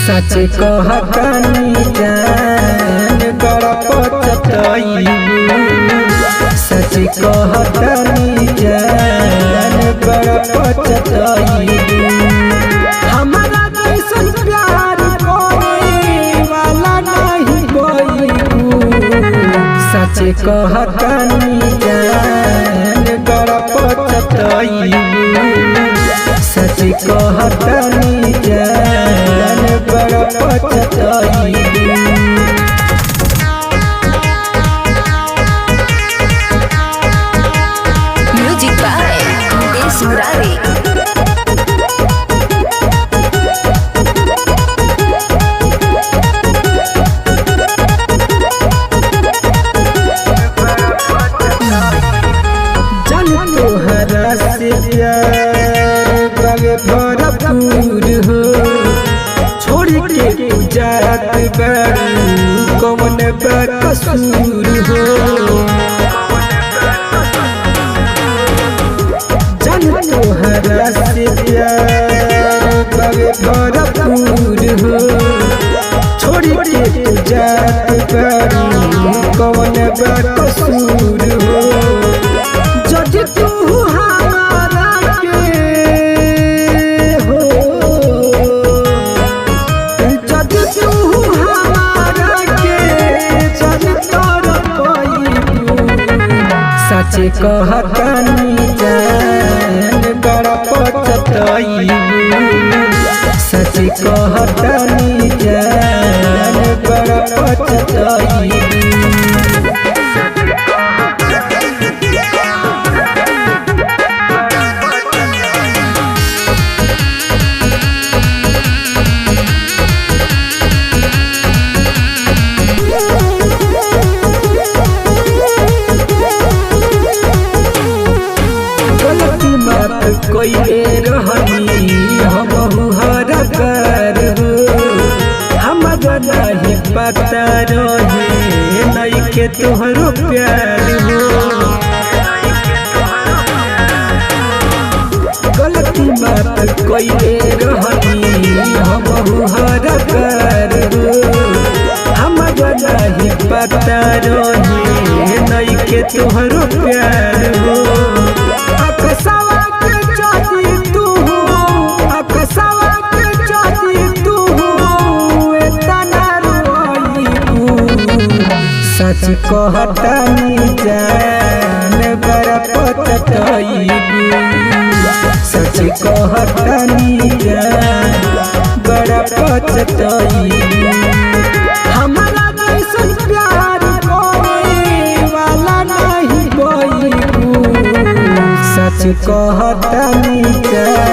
सच कहतानी जान बड़ा पछताइबू। सच कहतानी जान बड़ा पछताइबू। हमारा जैसन प्यार करे वाला नहीं कोई। सच कहतानी जान बड़ा पछताइबू। सच कहतानी जान बड़ा पछताइबू। Music by Mukesh Murari. जान तोहरा से प्यार बगे भरपूर हो। छोड़ के जात बड़ू कौन कसूर हो। जान तोहरा से प्यार बगे भरपूर हो। छोड़ के जात बड़ू कौन कसूर हो। जदि तू हमारा के हो, जदि तू हमारा के जदि तोर पाइबू। सच कहतानी जान बड़ा पछताइबू। सच कहतानी जान बड़ा पछताइबू। गलती माफ कोई रहनी हम हर कर हो। हमरा नहीं पता रहे नहीं के तोहरो प्यार हो। गलती माफ कोई रहनी हम हर कर हो। हमरा नहीं पता रहे नहीं के तोहरो प्यार हो। अकसवा के जाती तू, अकसवा के जाती तू इतना रोइबू। सच कहतानी जान बड़ा पछताइबू। सच कहतानी जान बड़ा पछताइबू। हमारा जैसन प्यार करे वाला नहीं कोई। सच कहतानी जान